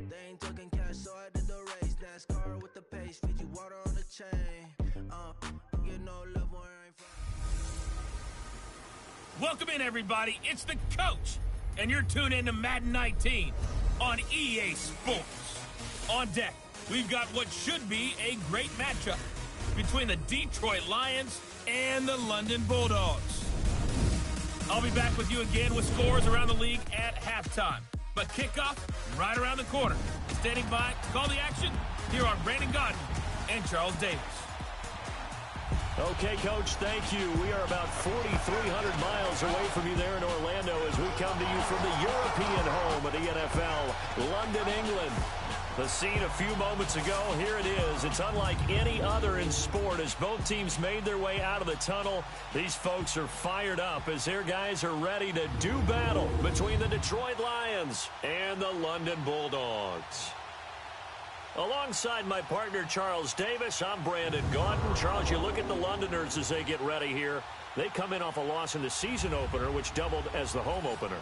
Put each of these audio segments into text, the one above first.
They ain't talking cash, so I did the race. NASCAR with the pace, Fiji water on the chain. Get no love where I ain't from. Welcome in, everybody. It's the coach, and you're tuned in to Madden 19 on EA Sports. On deck, we've got what should be a great matchup between the Detroit Lions and the London Bulldogs. I'll be back with you again with scores around the league at halftime. But kickoff right around the corner. Standing by to call the action, here are Brandon Godden and Charles Davis. Okay, Coach, thank you. We are about 4,300 miles away from you there in Orlando as we come to you from the European home of the NFL, London, England. The scene a few moments ago, here it is. It's unlike any other in sport as both teams made their way out of the tunnel. These folks are fired up as their guys are ready to do battle between the Detroit Lions and the London Bulldogs. Alongside my partner, Charles Davis, I'm Brandon Godden. Charles, you look at the Londoners as they get ready here. They come in off a loss in the season opener, which doubled as the home opener.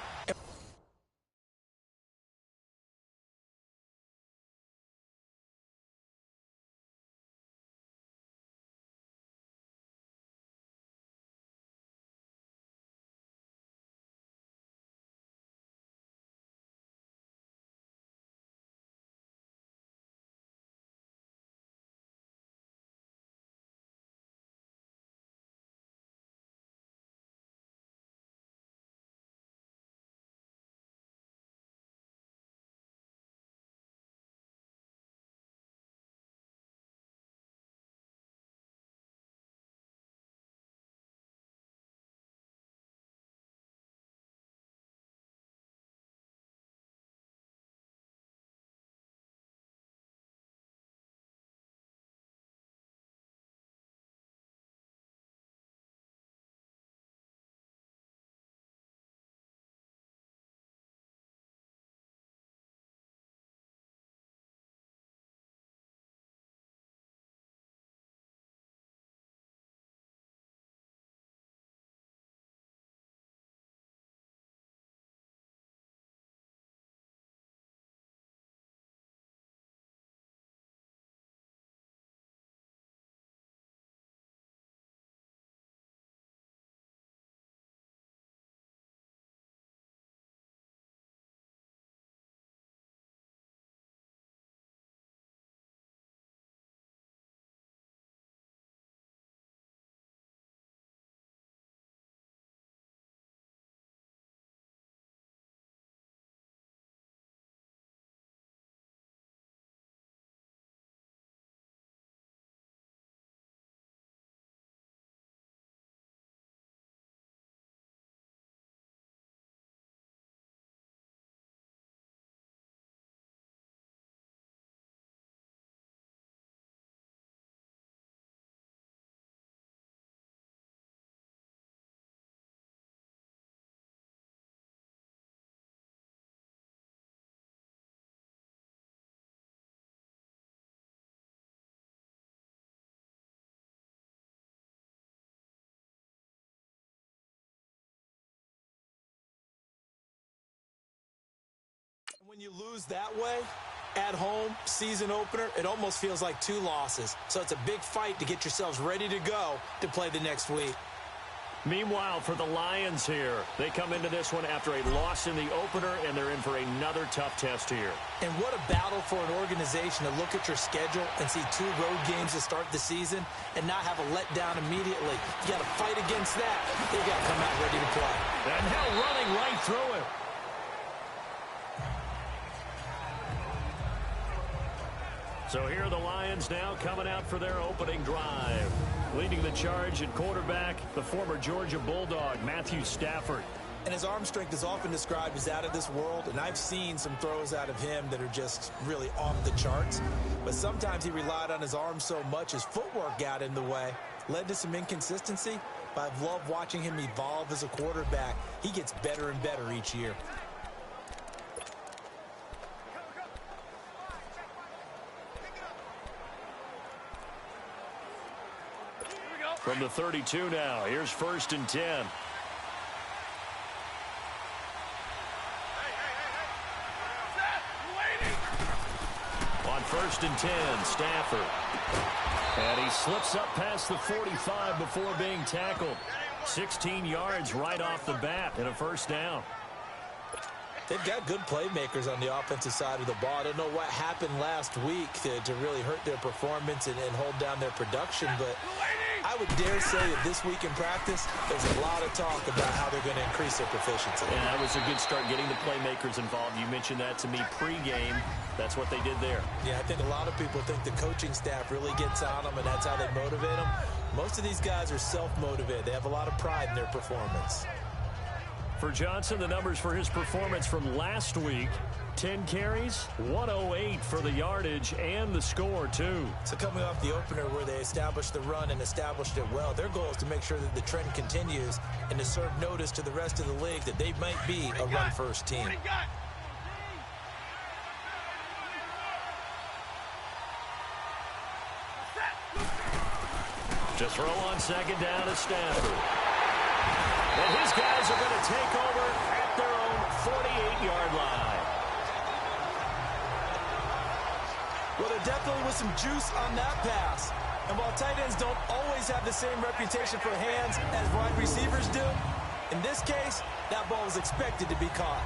When you lose that way, at home, season opener, it almost feels like 2 losses. So it's a big fight to get yourselves ready to go to play the next week. Meanwhile, for the Lions here, they come into this one after a loss in the opener, and they're in for another tough test here. And what a battle for an organization to look at your schedule and see 2 road games to start the season and not have a letdown immediately. You got to fight against that. They got to come out ready to play. And now running right through it. So here are the Lions now coming out for their opening drive. Leading the charge at quarterback, the former Georgia Bulldog, Matthew Stafford. And his arm strength is often described as out of this world, and I've seen some throws out of him that are just really off the charts. But sometimes he relied on his arm so much his footwork got in the way, led to some inconsistency. But I've loved watching him evolve as a quarterback. He gets better and better each year. From the 32 now, here's 1st and 10. first and 10. Stafford. And he slips up past the 45 before being tackled. 16 yards right off the bat and a first down. They've got good playmakers on the offensive side of the ball. I don't know what happened last week to really hurt their performance and hold down their production, but I would dare say that this week in practice, there's a lot of talk about how they're going to increase their proficiency. And that was a good start, getting the playmakers involved. You mentioned that to me pregame. That's what they did there. Yeah, I think a lot of people think the coaching staff really gets on them, and that's how they motivate them. Most of these guys are self-motivated. They have a lot of pride in their performance. For Johnson, the numbers for his performance from last week: 10 carries, 108 for the yardage, and the score, too. So coming off the opener where they established the run and established it well, their goal is to make sure that the trend continues and to serve notice to the rest of the league that they might be a run-first team. To throw on second down is Stafford. And his guys are going to take over at their own 48-yard line. Well, there definitely was some juice on that pass. And while tight ends don't always have the same reputation for hands as wide receivers do, in this case, that ball was expected to be caught.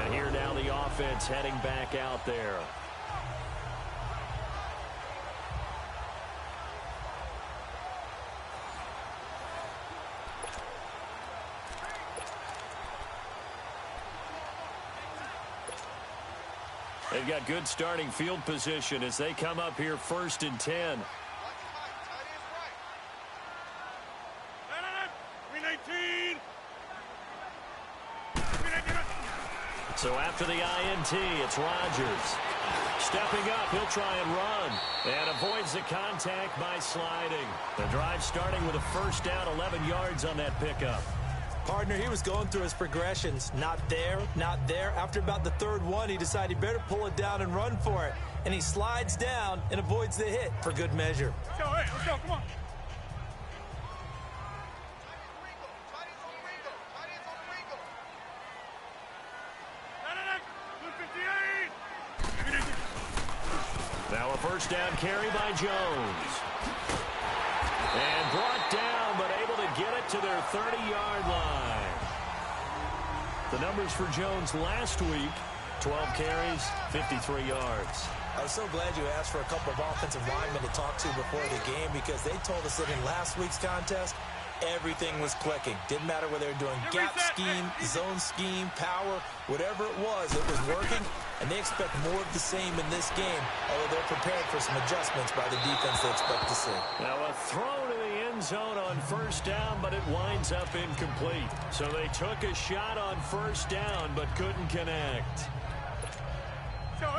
And here now the offense heading back out there. They've got good starting field position as they come up here first and 10. So after the INT, it's Rodgers. Stepping up, he'll try and run. And avoids the contact by sliding. The drive starting with a first down, 11 yards on that pickup. Partner, he was going through his progressions. Not there, not there. After about the third one, he decided he better pull it down and run for it. And he slides down and avoids the hit for good measure. Let's go, hey, let's go, come on. Now a first down carry by Jones. And brought down, but able to get it to their 30-yard line. The numbers for Jones last week: 12 carries, 53 yards. I was so glad you asked for a couple of offensive linemen to talk to before the game, because they told us that in last week's contest, everything was clicking. Didn't matter whether they were doing gap scheme, zone scheme, power, whatever it was working. And they expect more of the same in this game, although they're prepared for some adjustments by the defense they expect to see. Now a throw to the end zone on first down, but it winds up incomplete. So they took a shot on first down, but couldn't connect.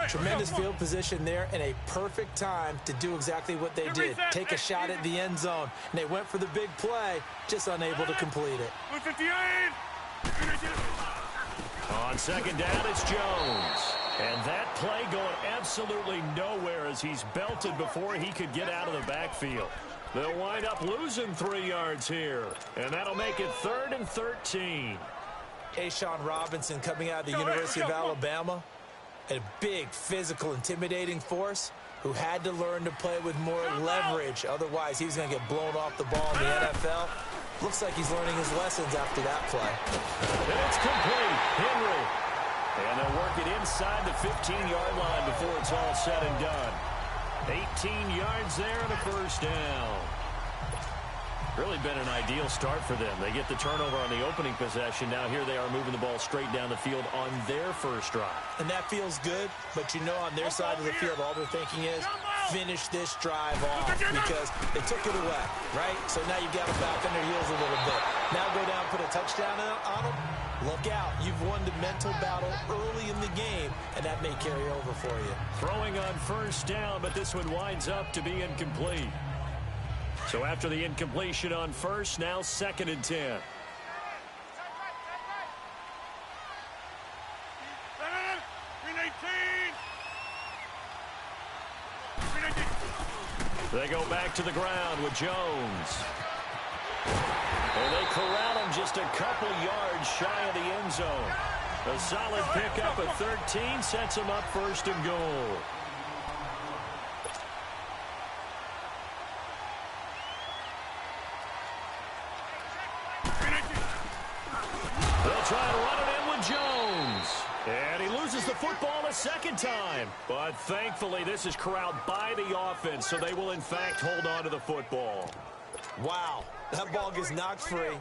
Tremendous field position there and a perfect time to do exactly what they did. Take a shot at the end zone. And they went for the big play, just unable to complete it. On second down, it's Jones. And that play going absolutely nowhere as he's belted before he could get out of the backfield. They'll wind up losing 3 yards here. And that'll make it 3rd and 13. Ashawn Robinson coming out of the University of Alabama. A big, physical, intimidating force who had to learn to play with more leverage. Otherwise, he was going to get blown off the ball in the NFL. Looks like he's learning his lessons after that play. And it's complete. Henry. And they'll work it inside the 15-yard line before it's all said and done. 18 yards there and a first down. Really been an ideal start for them. They get the turnover on the opening possession. Now here they are moving the ball straight down the field on their first drive. And that feels good, but you know on their side of the field, all they're thinking is finish this drive off because they took it away, right? So now you've got them back on their heels a little bit. Now go down, put a touchdown on them. Look out. You've won the mental battle early in the game, and that may carry over for you. Throwing on first down, but this one winds up to be incomplete. So after the incompletion on first, now 2nd and 10. They go back to the ground with Jones. And they corral him just a couple yards shy of the end zone. A solid pickup at 13 sets him up first and goal. They'll try and run it in with Jones. And he loses the football a second time. But thankfully, this is corralled by the offense, so they will, in fact, hold on to the football. Wow, that ball gets knocked free,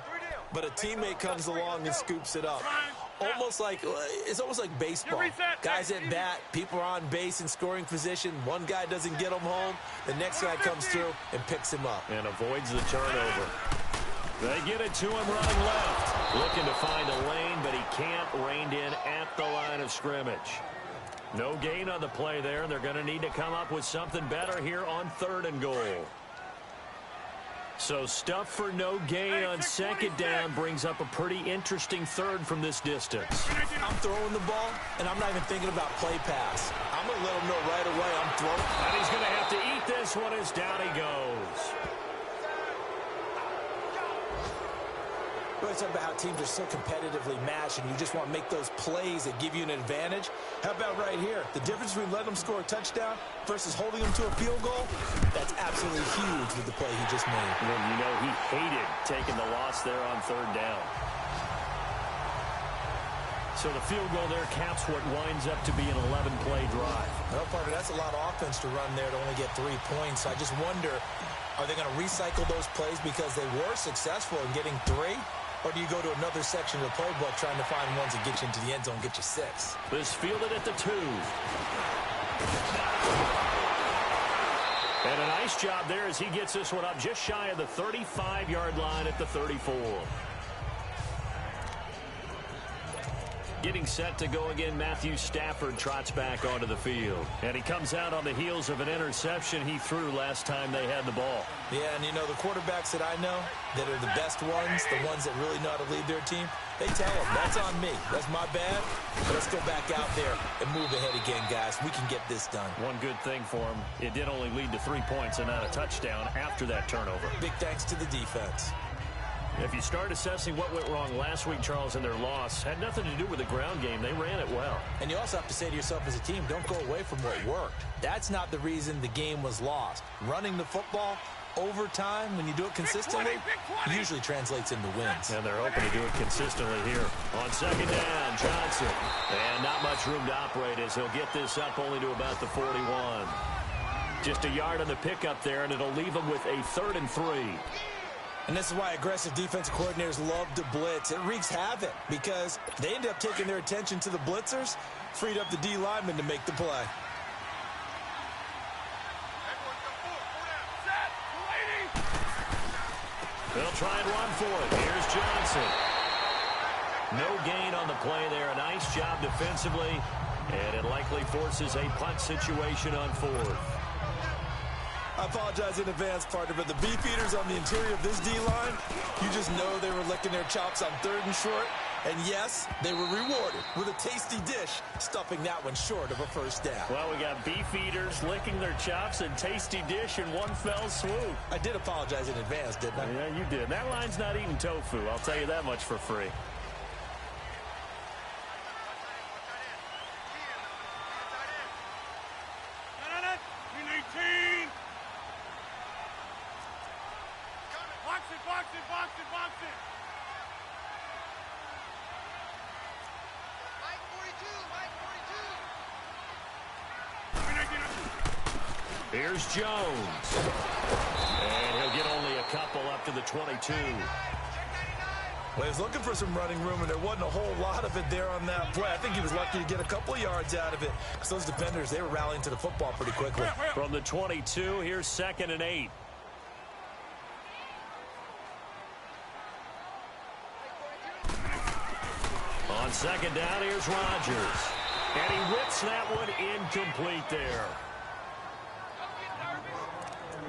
but a teammate comes along and scoops it up. It's almost like baseball. Guys at bat, people are on base in scoring position. One guy doesn't get him home. The next guy comes through and picks him up. And avoids the turnover. They get it to him running left. Looking to find a lane, but he can't. Reined in at the line of scrimmage. No gain on the play there, and they're going to need to come up with something better here on 3rd and goal. So stuff for no gain on 2nd down brings up a pretty interesting 3rd from this distance. I'm throwing the ball, and I'm not even thinking about play pass. I'm going to let him know right away I'm throwing. And he's going to have to eat this one as down he goes. We always talk about how teams are so competitively matched, and you just want to make those plays that give you an advantage. How about right here? The difference between letting them score a touchdown versus holding them to a field goal, that's absolutely huge with the play he just made. And you know he hated taking the loss there on 3rd down. So the field goal there caps what winds up to be an 11-play drive. Well, partner, that's a lot of offense to run there to only get 3 points. I just wonder, are they going to recycle those plays because they were successful in getting 3? Or do you go to another section of the playbook trying to find ones that get you into the end zone, get you 6? This fielded at the 2. And a nice job there as he gets this one up just shy of the 35-yard line at the 34. Getting set to go again, Matthew Stafford trots back onto the field. And he comes out on the heels of an interception he threw last time they had the ball. Yeah, and you know, the quarterbacks that I know that are the best ones, the ones that really know how to lead their team, they tell them, that's on me. That's my bad. But let's go back out there and move ahead again, guys. We can get this done. One good thing for him, it did only lead to 3 points and not a touchdown after that turnover. Big thanks to the defense. If you start assessing what went wrong last week, Charles, in their loss, had nothing to do with the ground game. They ran it well. And you also have to say to yourself as a team, don't go away from what worked. That's not the reason the game was lost. Running the football over time, when you do it consistently, usually translates into wins. And they're hoping to do it consistently here. On 2nd down, Johnson. And not much room to operate as he'll get this up only to about the 41. Just a yard on the pickup there, and it'll leave him with a 3rd and 3. And this is why aggressive defensive coordinators love to blitz. It wreaks havoc because they end up taking their attention to the blitzers, freed up the D lineman to make the play. They'll try and run for it. Here's Johnson. No gain on the play there. A nice job defensively, and it likely forces a punt situation on 4th. I apologize in advance, partner, but the beefeaters on the interior of this D-line, you just know they were licking their chops on 3rd and short. And yes, they were rewarded with a tasty dish, stuffing that one short of a 1st down. Well, we got beefeaters licking their chops and tasty dish in one fell swoop. I did apologize in advance, didn't I? Yeah, you did. That line's not eating tofu. I'll tell you that much for free. Here's Jones. And he'll get only a couple up to the 22. Well, he was looking for some running room, and there wasn't a whole lot of it there on that play. I think he was lucky to get a couple of yards out of it because those defenders, they were rallying to the football pretty quickly. From the 22, here's 2nd and 8. On 2nd down, here's Rodgers. And he whips that one incomplete there.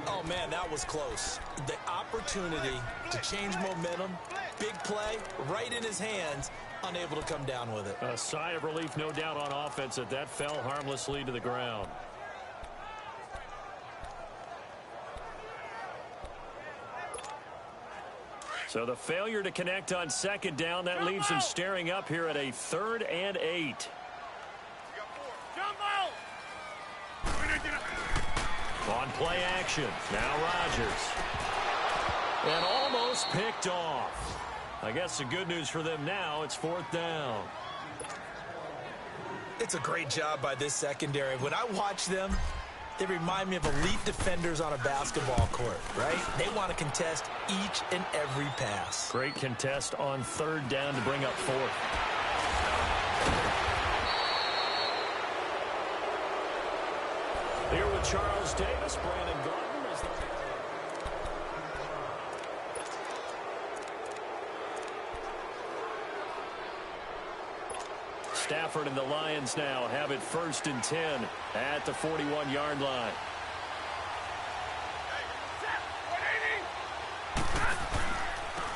Oh, man, that was close. The opportunity to change momentum, big play, right in his hands, unable to come down with it. A sigh of relief, no doubt, on offense that fell harmlessly to the ground. So the failure to connect on second down, that leaves him staring up here at a 3rd and 8. On play action, now Rodgers. And almost picked off. I guess the good news for them now, it's 4th down. It's a great job by this secondary. When I watch them, they remind me of elite defenders on a basketball court, right? They want to contest each and every pass. Great contest on 3rd down to bring up 4th. Here with Charles Davis, Brandon Gordon is the... Stafford and the Lions now have it 1st and 10 at the 41-yard line.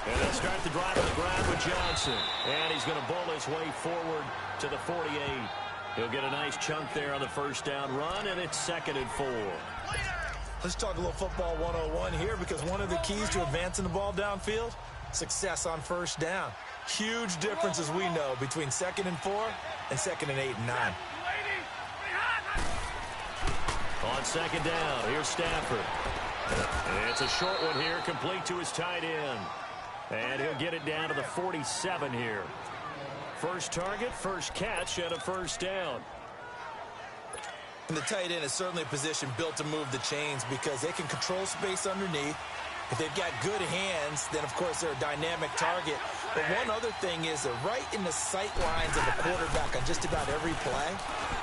And they'll start the drive on the ground with Johnson. And he's going to bowl his way forward to the 48. He'll get a nice chunk there on the 1st down run, and it's 2nd and 4. Let's talk a little football 101 here, because one of the keys to advancing the ball downfield, success on 1st down. Huge difference, as we know, between 2nd and 4 and 2nd and 8 and 9. On 2nd down, here's Stafford. And it's a short one here, complete to his tight end. And he'll get it down to the 47 here. First target, first catch, and a 1st down. And the tight end is certainly a position built to move the chains, because they can control space underneath. If they've got good hands, then, of course, they're a dynamic target. But one other thing is they're right in the sight lines of the quarterback on just about every play.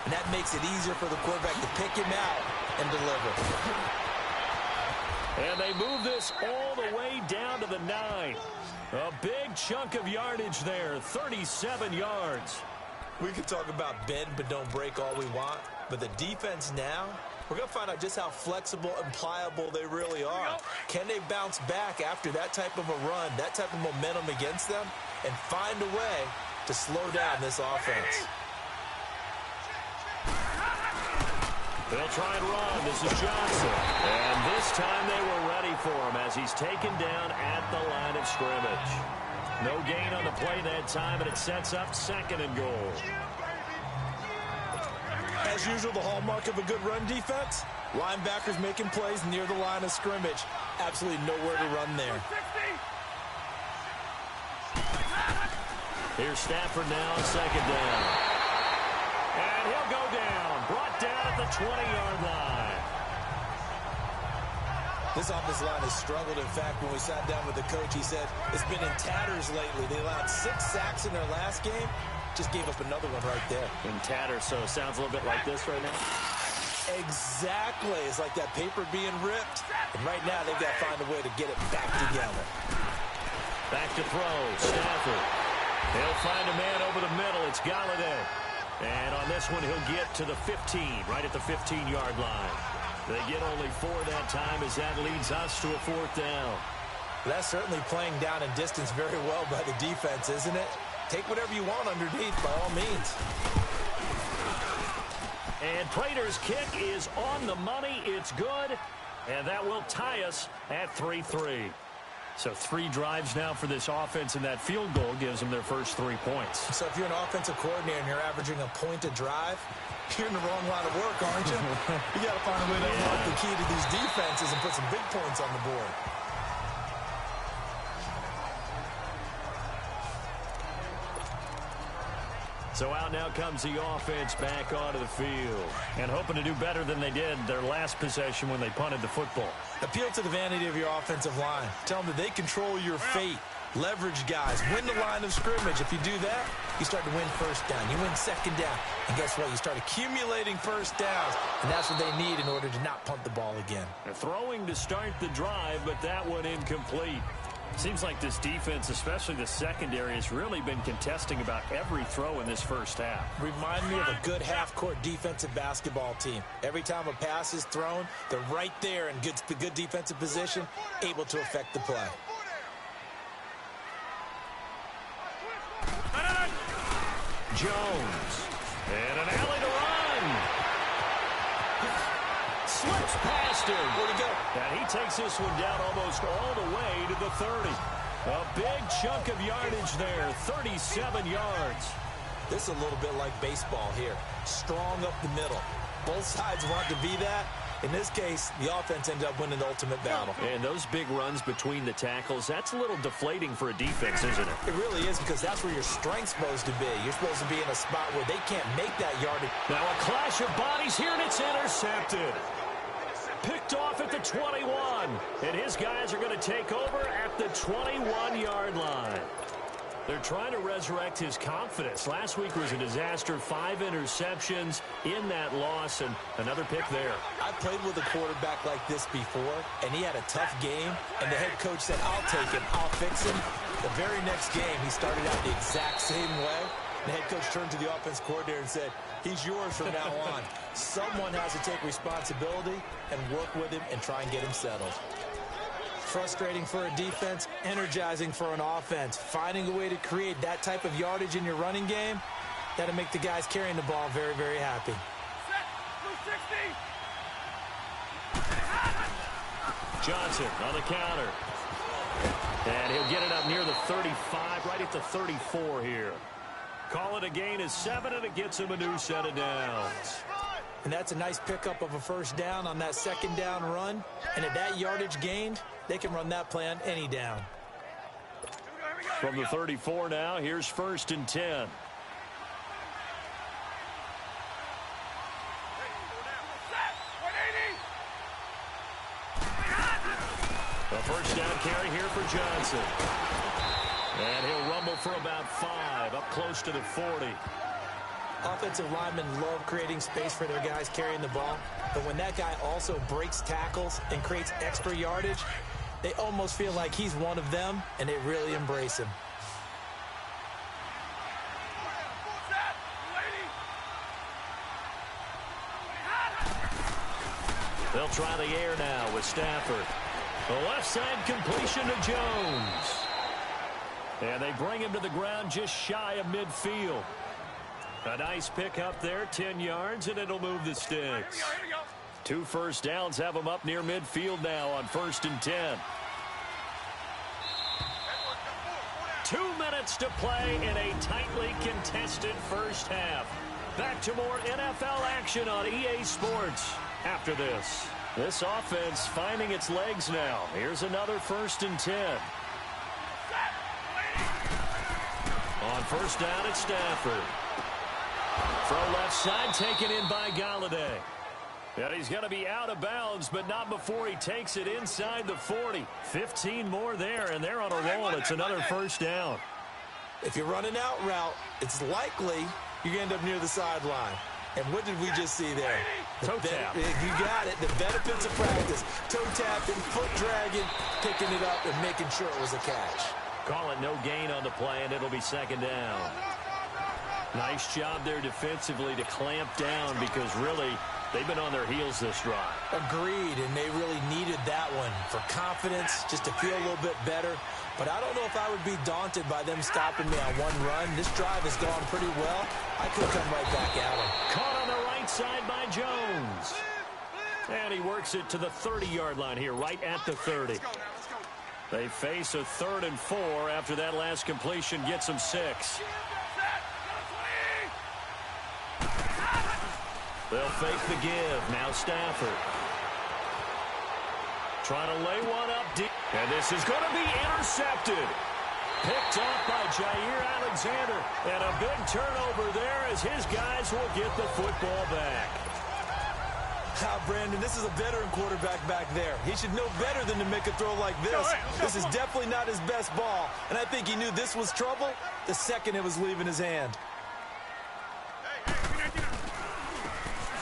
And that makes it easier for the quarterback to pick him out and deliver. And they move this all the way down to the 9. A big chunk of yardage there, 37 yards. We could talk about bend but don't break all we want, but the defense now, we're going to find out just how flexible and pliable they really are. Can they bounce back after that type of a run, that type of momentum against them, and find a way to slow down this offense? They'll try and run. This is Johnson. And this time they were ready for him as he's taken down at the line of scrimmage. No gain on the play that time, and it sets up 2nd and goal. As usual, the hallmark of a good run defense, linebackers making plays near the line of scrimmage. Absolutely nowhere to run there. Here's Stafford now on 2nd down. And he'll go down. Brought down at the 20-yard line. This offensive line has struggled. In fact, when we sat down with the coach, he said it's been in tatters lately. They allowed 6 sacks in their last game. Just gave up another one right there. In tatters, so it sounds a little bit like this right now. Exactly. It's like that paper being ripped. And right now, they've got to find a way to get it back together. Back to throw. Stafford. He'll find a man over the middle. It's Galladay. And on this one, he'll get to the 15, right at the 15-yard line. They get only 4 that time, as that leads us to a 4th down. That's certainly playing down in distance very well by the defense, isn't it? Take whatever you want underneath, by all means. And Prater's kick is on the money. It's good. And that will tie us at 3-3. So 3 drives now for this offense, and that field goal gives them their first 3 points. So if you're an offensive coordinator and you're averaging a point a drive, you're in the wrong line of work, aren't you? You got to find a way to unlock the key to these defenses and put some big points on the board. So out now comes the offense back onto the field, and hoping to do better than they did their last possession when they punted the football. Appeal to the vanity of your offensive line. Tell them that they control your fate. Leverage guys. Win the line of scrimmage. If you do that, you start to win 1st down. You win 2nd down. And guess what? You start accumulating 1st downs. And that's what they need in order to not punt the ball again. They're throwing to start the drive, but that one incomplete. Seems like this defense, especially the secondary, has really been contesting about every throw in this first half. Remind me of a good half-court defensive basketball team. Every time a pass is thrown, they're right there in good defensive position, able to affect the play. Jones. And an alley to run. Slips past him. Where'd he go? And he takes this one down almost all the way to the 30. A big chunk of yardage there, 37 yards. This is a little bit like baseball here. Strong up the middle. Both sides want to be that. In this case, the offense ended up winning the ultimate battle. And those big runs between the tackles, that's a little deflating for a defense, isn't it? It really is, because that's where your strength's supposed to be. You're supposed to be in a spot where they can't make that yardage. Now a clash of bodies here, and it's intercepted. Picked off at the 21. And his guys are going to take over at the 21-yard line. They're trying to resurrect his confidence. Last week was a disaster. 5 interceptions in that loss, and another pick there. I played with a quarterback like this before, and he had a tough game, and the head coach said, I'll take him, I'll fix him. The very next game, he started out the exact same way. The head coach turned to the offense coordinator and said, he's yours from now on. Someone has to take responsibility and work with him and try and get him settled. Frustrating for a defense, energizing for an offense. Finding a way to create that type of yardage in your running game, that'll make the guys carrying the ball very, very happy. Johnson on the counter. And he'll get it up near the 35, right at the 34 here. Call it a gain of 7, and it gets him a new set of downs. And that's a nice pickup of a first down on that second down run. And at that yardage gained, they can run that play on any down. From the 34 now, here's 1st and 10. A first down carry here for Johnson. And he'll rumble for about 5, up close to the 40. Offensive linemen love creating space for their guys carrying the ball. But when that guy also breaks tackles and creates extra yardage, they almost feel like he's one of them, and they really embrace him. They'll try the air now with Stafford. The left side completion to Jones. And they bring him to the ground just shy of midfield. A nice pick up there, 10 yards, and it'll move the sticks. 2 first downs have them up near midfield now on 1st and 10. 2 minutes to play in a tightly contested first half. Back to more NFL action on EA Sports after this. This offense finding its legs now. Here's another 1st and 10. On first down, it's Stafford. From left side, taken in by Galladay. And he's going to be out of bounds, but not before he takes it inside the 40. 15 more there, and they're on a roll. It's another first down. If you're running out route, it's likely you're going to end up near the sideline. And what did we just see there? Toe tap. You got it. The benefits of practice. Toe tapping, foot dragging, picking it up, and making sure it was a catch. Call it no gain on the play, and it'll be 2nd down. Nice job there defensively to clamp down, because really they've been on their heels this drive. Agreed, and they really needed that one for confidence, just to feel a little bit better. But I don't know if I would be daunted by them stopping me on one run. This drive has gone pretty well. I could come right back at them. Caught on the right side by Jones. And he works it to the 30-yard line here, right at the 30. They face a 3rd and 4 after that last completion gets them 6. They'll fake the give. Now Stafford. Trying to lay one up deep. And this is going to be intercepted. Picked off by Jair Alexander. And a big turnover there as his guys will get the football back. Brandon, this is a veteran quarterback back there. He should know better than to make a throw like this. This is definitely not his best ball. And I think he knew this was trouble the second it was leaving his hand.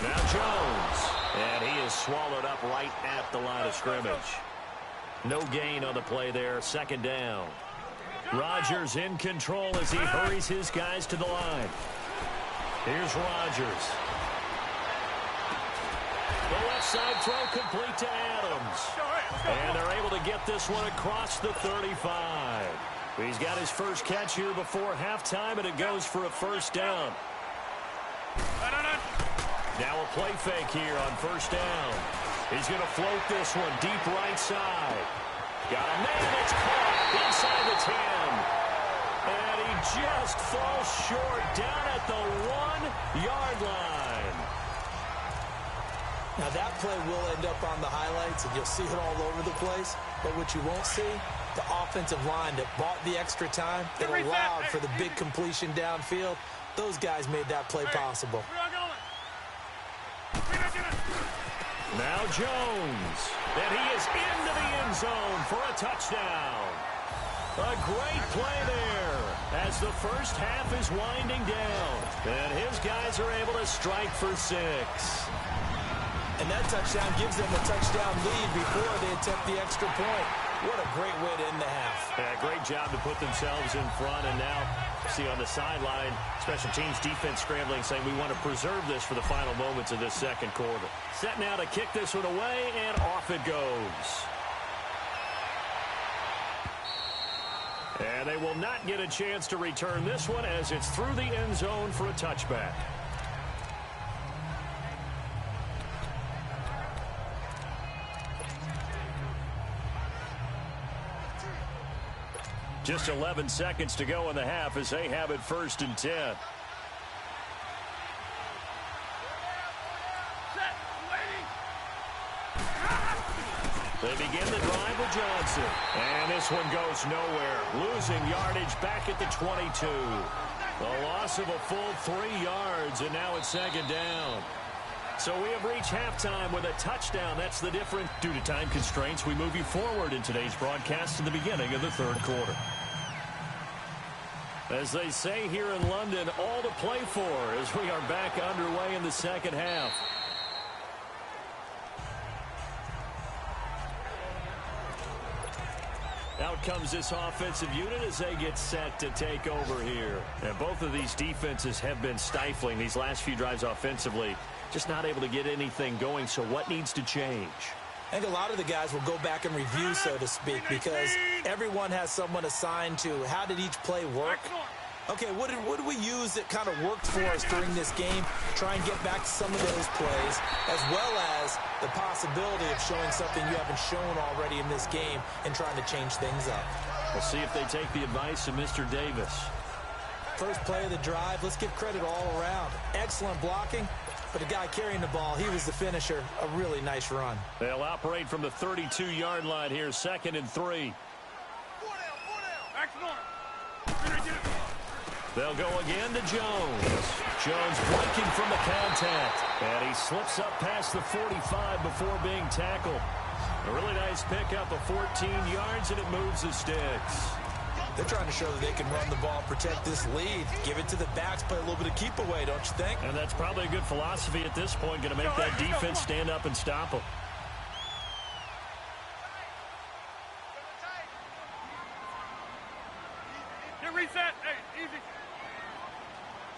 Now Jones, and he is swallowed up right at the line of scrimmage. No gain on the play there, 2nd down. Rodgers in control as he hurries his guys to the line. Here's Rodgers. The left side throw complete to Adams. And they're able to get this one across the 35. He's got his first catch here before halftime, and it goes for a first down. Now a play fake here on first down. He's going to float this one deep right side. Got a man that's caught inside the 10. And he just falls short down at the 1-yard line. Now that play will end up on the highlights, and you'll see it all over the place. But what you won't see, the offensive line that bought the extra time, that allowed for the big completion downfield, those guys made that play possible. Now Jones, and he is into the end zone for a touchdown. A great play there as the first half is winding down. And his guys are able to strike for 6. And that touchdown gives them a touchdown lead before they attempt the extra point. What a great way to end the half. Yeah, great job to put themselves in front. And now, see on the sideline, special teams defense scrambling, saying we want to preserve this for the final moments of this second quarter. Set now to kick this one away, and off it goes. And they will not get a chance to return this one as it's through the end zone for a touchback. Just 11 seconds to go in the half as they have it 1st and 10. They begin the drive with Johnson. And this one goes nowhere. Losing yardage back at the 22. The loss of a full 3 yards, and now it's 2nd down. So we have reached halftime with a touchdown. That's the difference. Due to time constraints, we move you forward in today's broadcast to the beginning of the 3rd quarter. As they say here in London, all to play for as we are back underway in the second half. Out comes this offensive unit as they get set to take over here. And both of these defenses have been stifling these last few drives offensively. Just not able to get anything going, so what needs to change? I think a lot of the guys will go back and review, so to speak, because everyone has someone assigned to how did each play work. Okay, what did we use that kind of worked for us during this game? Try and get back to some of those plays, as well as the possibility of showing something you haven't shown already in this game and trying to change things up. We'll see if they take the advice of Mr. Davis. First play of the drive, let's give credit all around. Excellent blocking, but the guy carrying the ball, he was the finisher. A really nice run. They'll operate from the 32-yard line here, 2nd and 3. They'll go again to Jones. Jones breaking from the contact. And he slips up past the 45 before being tackled. A really nice pickup of 14 yards, and it moves the sticks. They're trying to show that they can run the ball, protect this lead, give it to the backs, play a little bit of keep away, don't you think? And that's probably a good philosophy at this point, going to make that defense stand up and stop them. Get reset. Hey, easy.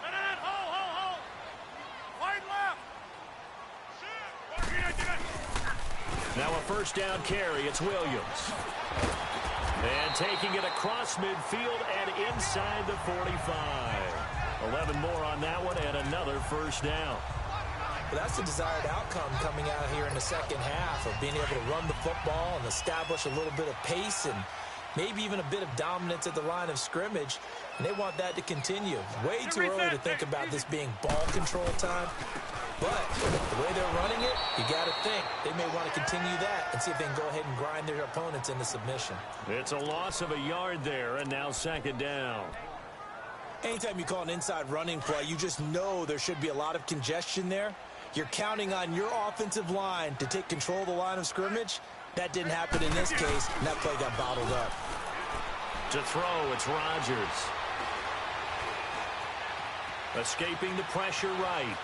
Set it. Hold. Wide left. Now a 1st down carry. It's Williams. And taking it across midfield and inside the 45. 11 more on that one and another 1st down. But that's the desired outcome coming out here in the second half of being able to run the football and establish a little bit of pace and maybe even a bit of dominance at the line of scrimmage. And they want that to continue. Way too early to think about this being ball control time. But the way they're running it, you got to think they may want to continue that and see if they can go ahead and grind their opponents into submission. It's a loss of a yard there, and now 2nd down. Anytime you call an inside running play, you just know there should be a lot of congestion there. You're counting on your offensive line to take control of the line of scrimmage. That didn't happen in this case, and that play got bottled up. To throw, it's Rodgers. Escaping the pressure right.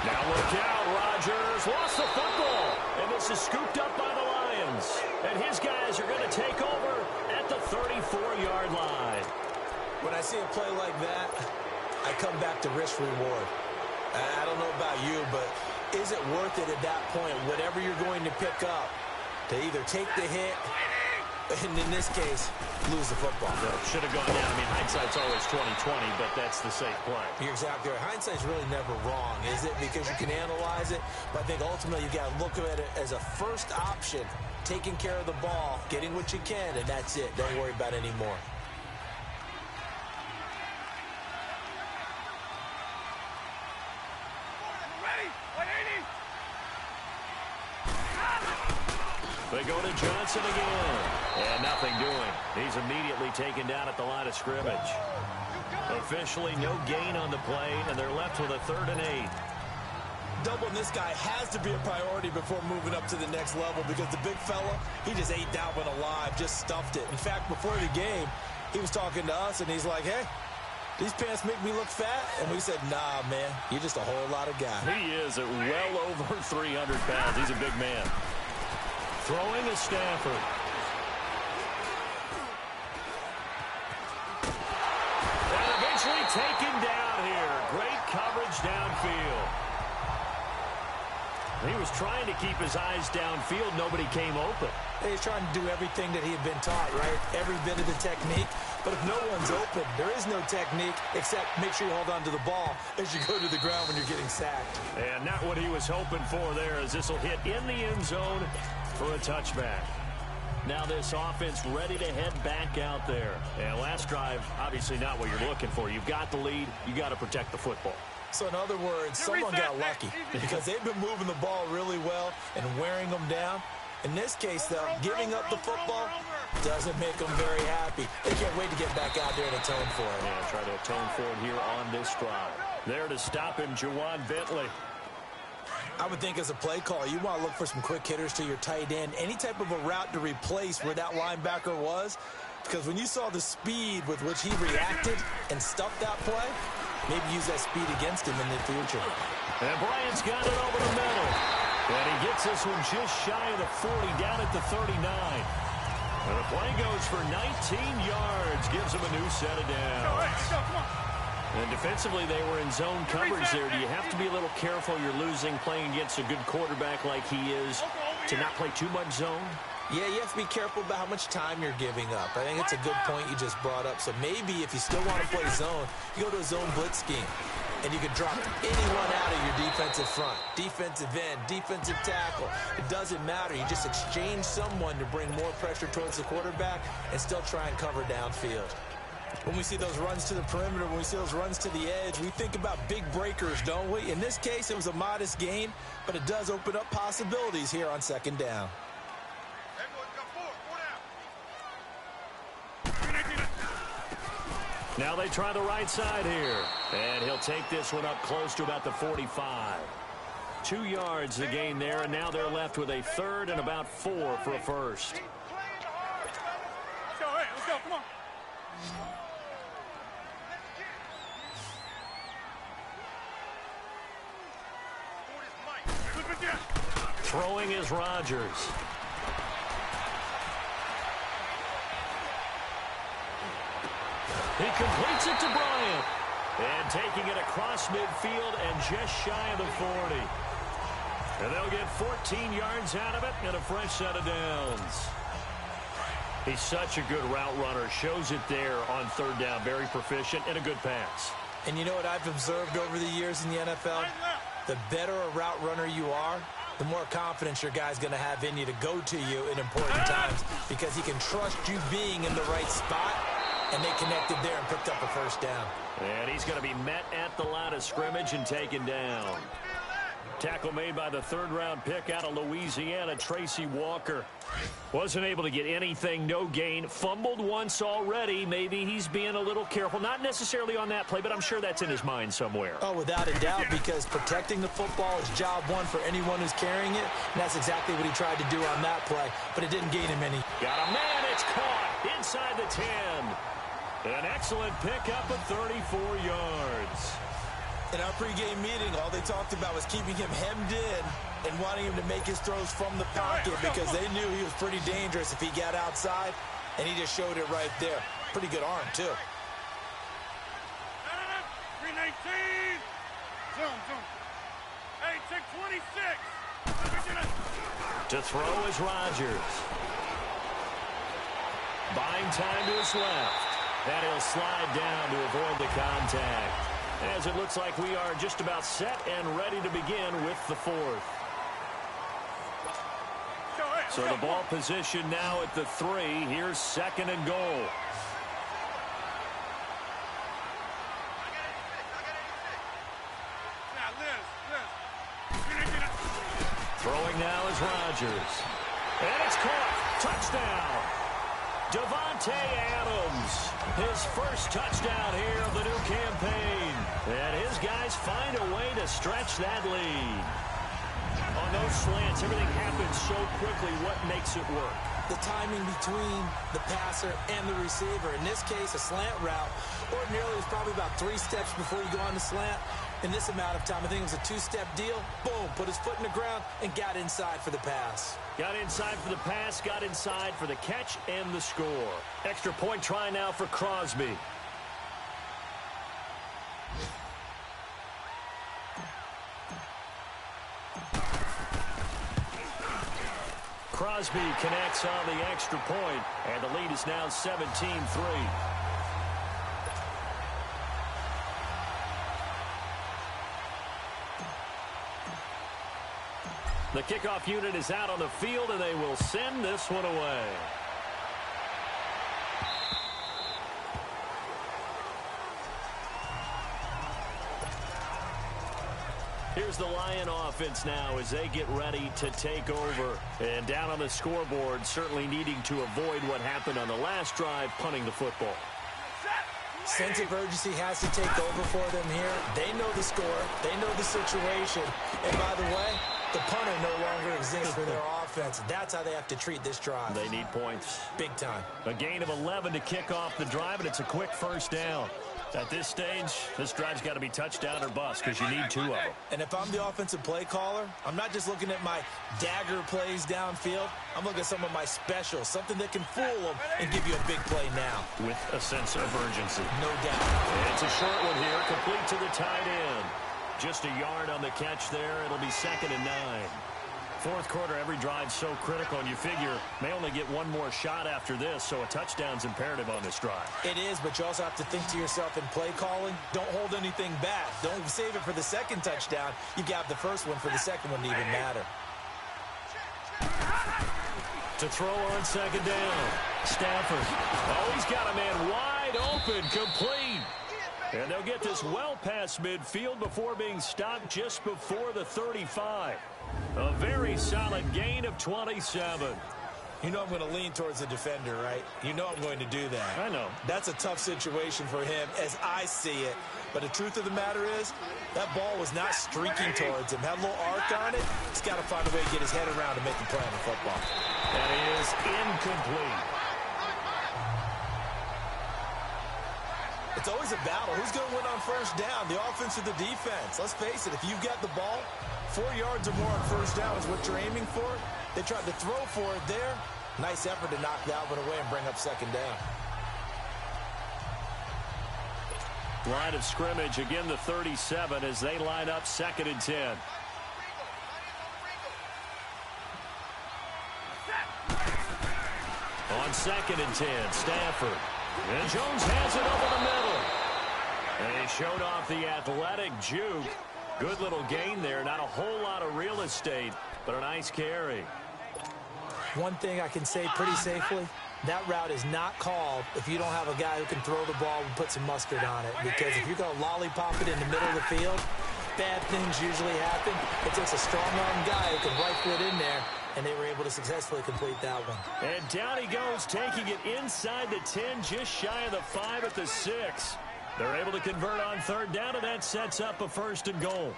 Now look out, Rodgers lost the football, and this is scooped up by the Lions. And his guys are going to take over at the 34-yard line. When I see a play like that, I come back to risk-reward. I don't know about you, but is it worth it at that point, whatever you're going to pick up, to either take the hit And in this case, lose the football. Should have gone down. I mean, hindsight's always 20/20, but that's the safe play. You're exactly right. Hindsight's really never wrong, is it? Because you can analyze it, but I think ultimately you got to look at it as a first option, taking care of the ball, getting what you can, and that's it. Don't worry about it anymore. They go to Johnson again. And nothing doing. He's immediately taken down at the line of scrimmage. Officially no gain on the play, and they're left with a 3rd and 8. Doubling this guy has to be a priority before moving up to the next level because the big fella, he just ate that one alive, just stuffed it. In fact, before the game, he was talking to us, and he's like, hey, these pants make me look fat? And we said, nah, man, you're just a whole lot of guy. He is at well over 300 pounds. He's a big man. Throwing is Stafford. And eventually taken down here. Great coverage downfield. He was trying to keep his eyes downfield. Nobody came open. He's trying to do everything that he had been taught, right? Every bit of the technique. But if no one's open, there is no technique except make sure you hold on to the ball as you go to the ground when you're getting sacked. And not what he was hoping for there, as this will hit in the end zone for a touchback. Now this offense ready to head back out there. And last drive, obviously not what you're looking for. You've got the lead. You got to protect the football. So in other words, someone got lucky because they've been moving the ball really well and wearing them down. In this case, though, giving up the football doesn't make them very happy. They can't wait to get back out there and atone for it. Yeah, try to atone for it here on this drive. There to stop him, Juwan Bentley. I would think as a play call, you want to look for some quick hitters to your tight end. Any type of a route to replace where that linebacker was. Because when you saw the speed with which he reacted and stuffed that play, maybe use that speed against him in the future. And Bryant's got it over the middle. And he gets this one just shy of the 40, down at the 39. And the play goes for 19 yards, gives him a new set of downs. And defensively, they were in zone coverage there. Do you have to be a little careful? You're losing playing against a good quarterback like he is to not play too much zone? Yeah, you have to be careful about how much time you're giving up. I think it's a good point you just brought up. So maybe if you still want to play zone, you go to a zone blitz scheme. And you can drop anyone out of your defensive front. Defensive end, defensive tackle. It doesn't matter. You just exchange someone to bring more pressure towards the quarterback and still try and cover downfield. When we see those runs to the perimeter, when we see those runs to the edge, we think about big breakers, don't we? In this case, it was a modest gain, but it does open up possibilities here on 2nd down. Now they try the right side here. And he'll take this one up close to about the 45. 2 yards the gain there, and now they're left with a 3rd and about 4 for a first. Let's go, come on. Throwing is Rodgers. He completes it to Bryant. And taking it across midfield and just shy of the 40. And they'll get 14 yards out of it and a fresh set of downs. He's such a good route runner. Shows it there on 3rd down. Very proficient and a good pass. And you know what I've observed over the years in the NFL? The better a route runner you are, the more confidence your guy's going to have in you to go to you in important times because he can trust you being in the right spot. And they connected there and picked up a first down. And he's going to be met at the line of scrimmage and taken down. Tackle made by the 3rd-round pick out of Louisiana, Tracy Walker. Wasn't able to get anything, no gain. Fumbled once already. Maybe he's being a little careful. Not necessarily on that play, but I'm sure that's in his mind somewhere. Oh, without a doubt, because protecting the football is job one for anyone who's carrying it. And that's exactly what he tried to do on that play, but it didn't gain him any. Got a man, it's caught inside the 10. An excellent pickup of 34 yards. In our pregame meeting, all they talked about was keeping him hemmed in and wanting him to make his throws from the pocket because they knew he was pretty dangerous if he got outside, and he just showed it right there. Pretty good arm, too. 319. Zoom. Hey, check 26. To throw is Rodgers. Buying time to his left. And he'll slide down to avoid the contact. As it looks like we are just about set and ready to begin with the fourth. So the ball position now at the 3. Here's 2nd and goal. Throwing now is Rodgers. And it's caught. Touchdown. Davante Adams. His first touchdown here of the new campaign. And his guys find a way to stretch that lead. On those slants, everything happens so quickly. What makes it work? The timing between the passer and the receiver. In this case, a slant route. Ordinarily, it's probably about 3 steps before you go on the slant. In this amount of time, I think it was a 2-step deal. Boom, put his foot in the ground and got inside for the pass. Got inside for the pass, got inside for the catch and the score. Extra point try now for Crosby. Crosby connects on the extra point, and the lead is now 17-3. The kickoff unit is out on the field, and they will send this one away. Here's the Lion offense now as they get ready to take over. And down on the scoreboard, certainly needing to avoid what happened on the last drive, punting the football. Sense of urgency has to take over for them here. They know the score. They know the situation. And by the way, the punter no longer exists for their offense. That's how they have to treat this drive. They need points. Big time. A gain of 11 to kick off the drive, and it's a quick first down. At this stage, this drive's got to be touchdown or bust because you need 2 of them. And if I'm the offensive play caller, I'm not just looking at my dagger plays downfield. I'm looking at some of my specials, something that can fool them and give you a big play now. With a sense of urgency. No doubt. And it's a short one here, complete to the tight end. Just a yard on the catch there. It'll be 2nd and 9. Fourth quarter, every drive so critical, and you figure may only get one more shot after this, so a touchdown's imperative on this drive. It is, but you also have to think to yourself in play calling, don't hold anything back. Don't save it for the second touchdown. You got the first one for the second one to even matter. To throw on 2nd down, Stafford. Oh, he's got a man wide open, complete. And they'll get this well past midfield before being stopped just before the 35. A very solid gain of 27. You know I'm going to lean towards the defender, right? You know I'm going to do that. I know. That's a tough situation for him as I see it. But the truth of the matter is, that ball was not streaking towards him. Had a little arc on it. He's got to find a way to get his head around to make the play on the football. That is incomplete. It's always a battle. Who's going to win on first down, the offense or the defense? Let's face it, if you've got the ball, 4 yards or more on first down is what you're aiming for. They tried to throw for it there. Nice effort to knock that one away and bring up 2nd down. Line of scrimmage, again the 37 as they line up 2nd and 10. On 2nd and 10, Stafford. And Jones has it over the middle. And he showed off the athletic juke. Good little gain there. Not a whole lot of real estate, but a nice carry. One thing I can say pretty safely, that route is not called if you don't have a guy who can throw the ball and put some mustard on it. Because if you're going to lollipop it in the middle of the field, bad things usually happen. It takes a strong-arm guy who can rifle it in there, and they were able to successfully complete that one. And down he goes, taking it inside the 10, just shy of the 5 at the 6. They're able to convert on 3rd down, and that sets up a 1st and goal.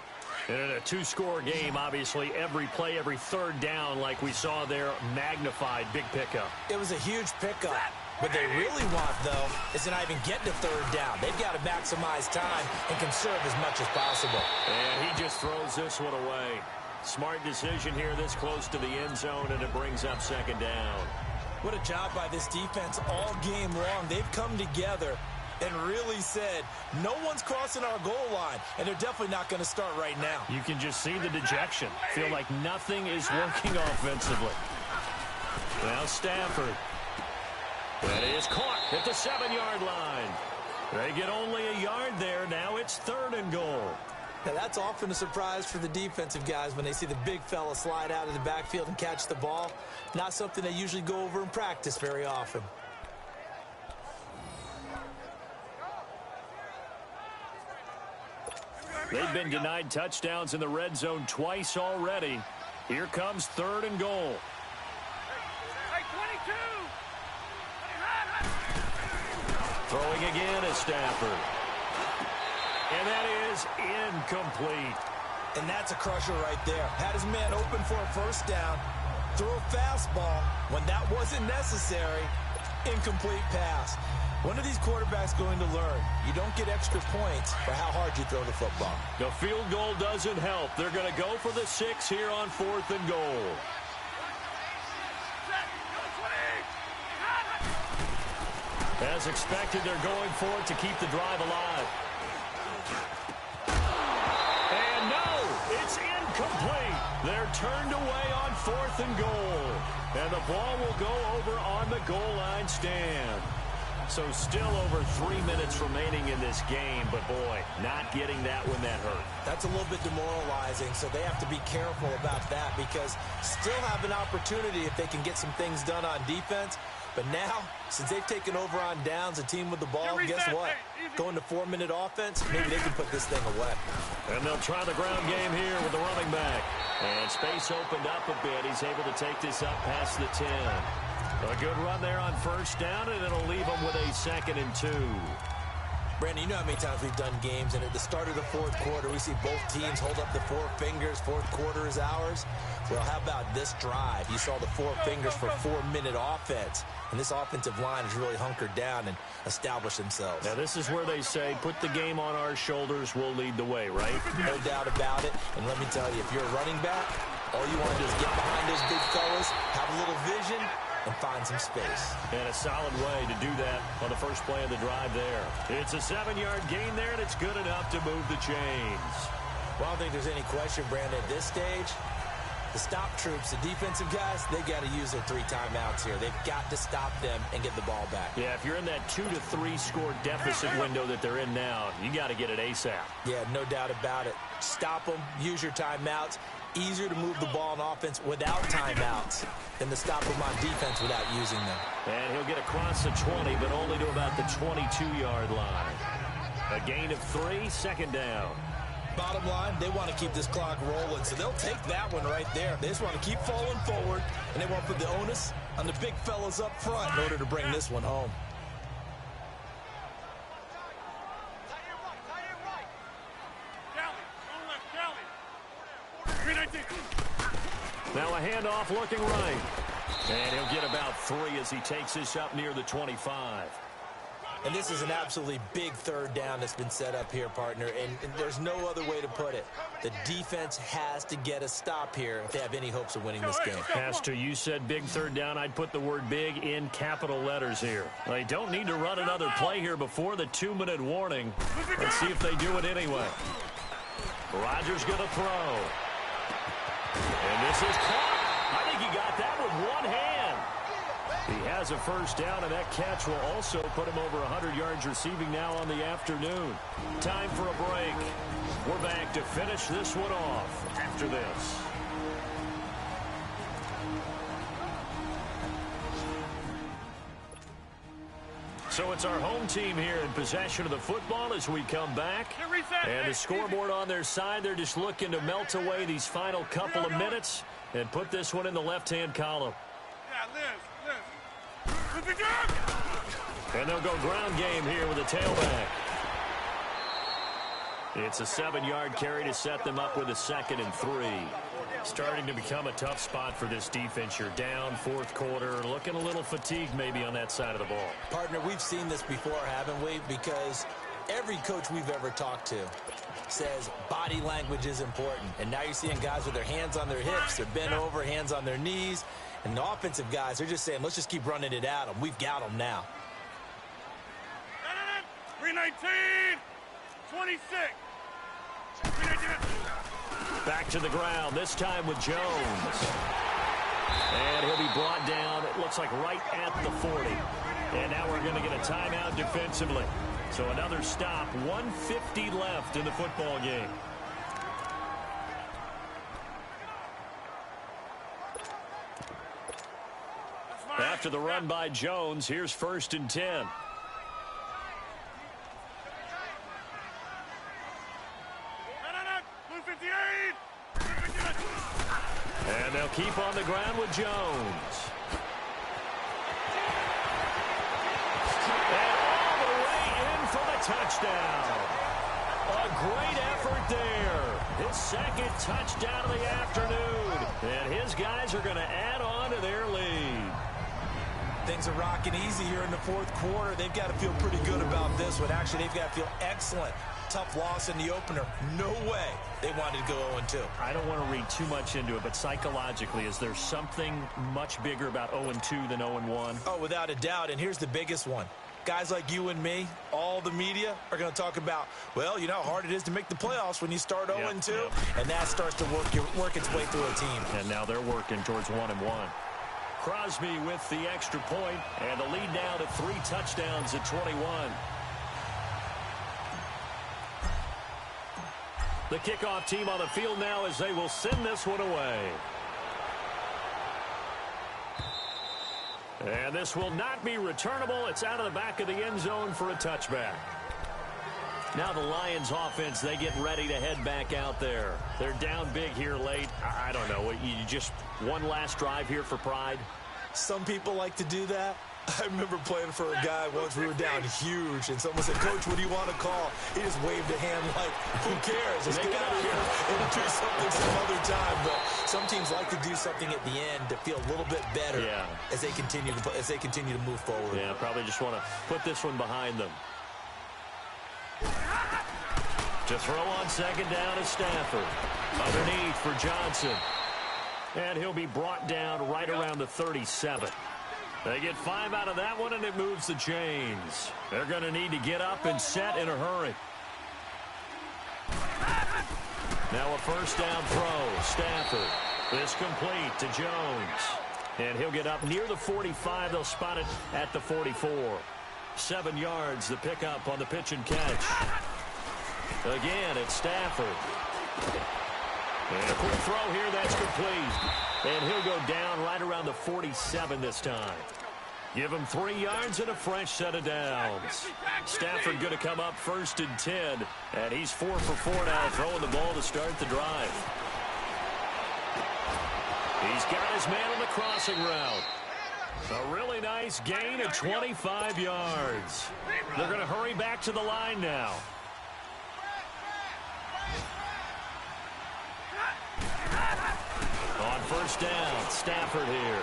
And in a 2-score game, obviously, every play, every 3rd down, like we saw there, magnified, big pickup. It was a huge pickup. What they really want, though, is to not even get to 3rd down. They've got to maximize time and conserve as much as possible. And he just throws this one away. Smart decision here this close to the end zone, and it brings up 2nd down. What a job by this defense all game long. They've come together and really said, no one's crossing our goal line, and they're definitely not going to start right now. You can just see the dejection. Feel like nothing is working offensively. Now Stafford. That is caught at the 7-yard line. They get only a yard there. Now it's 3rd and goal. Now that's often a surprise for the defensive guys when they see the big fella slide out of the backfield and catch the ball. Not something they usually go over in practice very often. They've been denied touchdowns in the red zone twice already. Here comes 3rd and goal. Hey, 22! Throwing again is Stafford. And that is incomplete. And that's a crusher right there. Had his man open for a first down. Threw a fastball when that wasn't necessary. Incomplete pass. When are these quarterbacks going to learn? You don't get extra points for how hard you throw the football. The field goal doesn't help. They're going to go for the 6 here on 4th and goal. As expected, they're going for it to keep the drive alive. And no, it's incomplete. They're turned away on 4th and goal. And the ball will go over on the goal line stand. So still over 3 minutes remaining in this game, but boy, not getting that one that hurt. That's a little bit demoralizing, so they have to be careful about that because still have an opportunity if they can get some things done on defense. But now, since they've taken over on downs, a team with the ball, guess what? Going to 4-minute offense, maybe they can put this thing away. And they'll try the ground game here with the running back. And space opened up a bit. He's able to take this up past the 10. A good run there on first down, and it'll leave them with a 2nd and 2. Brandon, you know how many times we've done games, and at the start of the 4th quarter, we see both teams hold up the 4 fingers. 4th quarter is ours. Well, how about this drive? You saw the 4 fingers for 4-minute offense, and this offensive line has really hunkered down and established themselves. Now, this is where they say, put the game on our shoulders, we'll lead the way, right? No doubt about it, and let me tell you, if you're a running back, all you want to do is get behind those big fellas, have a little vision, and find some space. And a solid way to do that on the first play of the drive there. It's a 7-yard gain there, and it's good enough to move the chains. Well, I don't think there's any question, Brandon, at this stage, the stop troops, the defensive guys, they got to use their 3 timeouts here. They've got to stop them and get the ball back. Yeah, if you're in that 2 to 3 score deficit window that they're in now, you got to get it ASAP. Yeah, no doubt about it. Stop them, use your timeouts. Easier to move the ball on offense without timeouts than to stop them on defense without using them. And he'll get across the 20, but only to about the 22-yard line. A gain of 3, 2nd down. Bottom line, they want to keep this clock rolling, so they'll take that one right there. They just want to keep falling forward, and they want to put the onus on the big fellas up front in order to bring this one home. Now a handoff looking right. And he'll get about 3 as he takes this up near the 25. And this is an absolutely big 3rd down that's been set up here, partner, and there's no other way to put it. The defense has to get a stop here if they have any hopes of winning this game. Pastor, you said big 3rd down. I'd put the word big in capital letters here. They don't need to run another play here before the 2-minute warning. Let's see if they do it anyway. Rodgers going to throw. And this is caught. I think he got that with one hand. He has a first down, and that catch will also put him over 100 yards receiving now on the afternoon. Time for a break. We're back to finish this one off after this. So it's our home team here in possession of the football as we come back. And the scoreboard on their side, they're just looking to melt away these final couple of minutes and put this one in the left-hand column. And they'll go ground game here with a tailback. It's a 7-yard carry to set them up with a 2nd and 3. Starting to become a tough spot for this defense. You're down 4th quarter, looking a little fatigued maybe on that side of the ball. Partner, we've seen this before, haven't we? Because every coach we've ever talked to says body language is important. And now you're seeing guys with their hands on their hips, they're bent over, hands on their knees. And the offensive guys, they're just saying, let's just keep running it at them. We've got them now. 319, 26. Back to the ground, this time with Jones. And he'll be brought down, it looks like right at the 40. And now we're going to get a timeout defensively. So another stop, 1:50 left in the football game. After the run by Jones, here's 1st and 10. And they'll keep on the ground with Jones. And all the way in for the touchdown. A great effort there. His 2nd touchdown of the afternoon. And his guys are going to add on to their lead. Things are rocking easy here in the 4th quarter. They've got to feel pretty good about this one. Actually, they've got to feel excellent. Tough loss in the opener. No way they wanted to go 0-2. I don't want to read too much into it, but psychologically, is there something much bigger about 0-2 than 0-1? Oh, without a doubt, and here's the biggest one. Guys like you and me, all the media, are going to talk about, well, you know how hard it is to make the playoffs when you start 0-2, and that starts to work its way through a team. And now they're working towards 1-1. Crosby with the extra point, and the lead now to 3 touchdowns at 21. The kickoff team on the field now as they will send this one away. And this will not be returnable. It's out of the back of the end zone for a touchback. Now the Lions offense, they get ready to head back out there. They're down big here late. I don't know. You just one last drive here for pride? Some people like to do that. I remember playing for a guy once. We were down huge, and someone said, "Coach, what do you want to call?" He just waved a hand like, who cares? Let's get out of here and do something some other time. But some teams like to do something at the end to feel a little bit better as they continue to move forward. Yeah, probably just want to put this one behind them. To throw on 2nd down is Stafford. Underneath for Johnson. And he'll be brought down right around the 37. They get 5 out of that one, and it moves the chains. They're going to need to get up and set in a hurry. Now a 1st down throw. Stafford. This complete to Jones. And he'll get up near the 45. They'll spot it at the 44. 7 yards, the pickup on the pitch and catch. Again, it's Stafford. And a quick throw here, that's complete. And he'll go down right around the 47 this time. Give him 3 yards and a fresh set of downs. Stafford going to come up 1st and 10. And he's 4 for 4 now, throwing the ball to start the drive. He's got his man on the crossing route. A really nice gain of 25 yards. They're going to hurry back to the line now. On 1st down, Stafford here.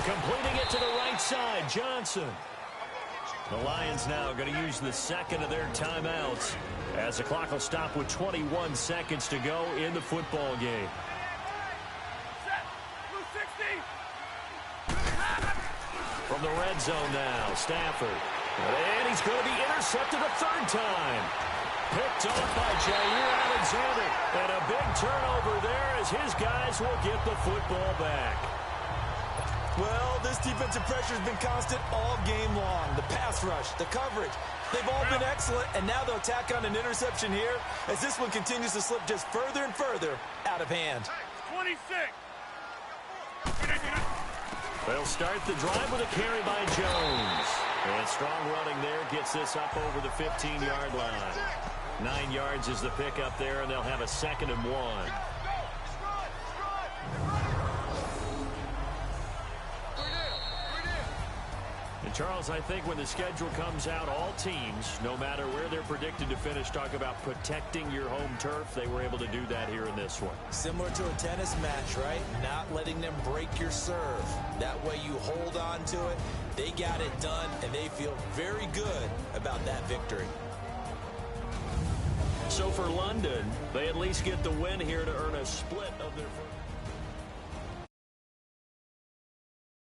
Completing it to the right side, Johnson. The Lions now going to use the 2nd of their timeouts as the clock will stop with 21 seconds to go in the football game. From the red zone now, Stafford. And he's going to be intercepted a 3rd time. Picked off by Jair Alexander. And a big turnover there as his guys will get the football back. Well, this defensive pressure has been constant all game long. The pass rush, the coverage, they've all been excellent. And now they'll tack on an interception here as this one continues to slip just further and further out of hand. 26. They'll start the drive with a carry by Jones. And strong running there gets this up over the 15-yard line. 9 yards is the pickup there, and they'll have a 2nd and 1. And Charles, I think when the schedule comes out, all teams, no matter where they're predicted to finish, talk about protecting your home turf. They were able to do that here in this one. Similar to a tennis match, right? Not letting them break your serve. That way you hold on to it. They got it done, and they feel very good about that victory. So for London, they at least get the win here to earn a split of their first.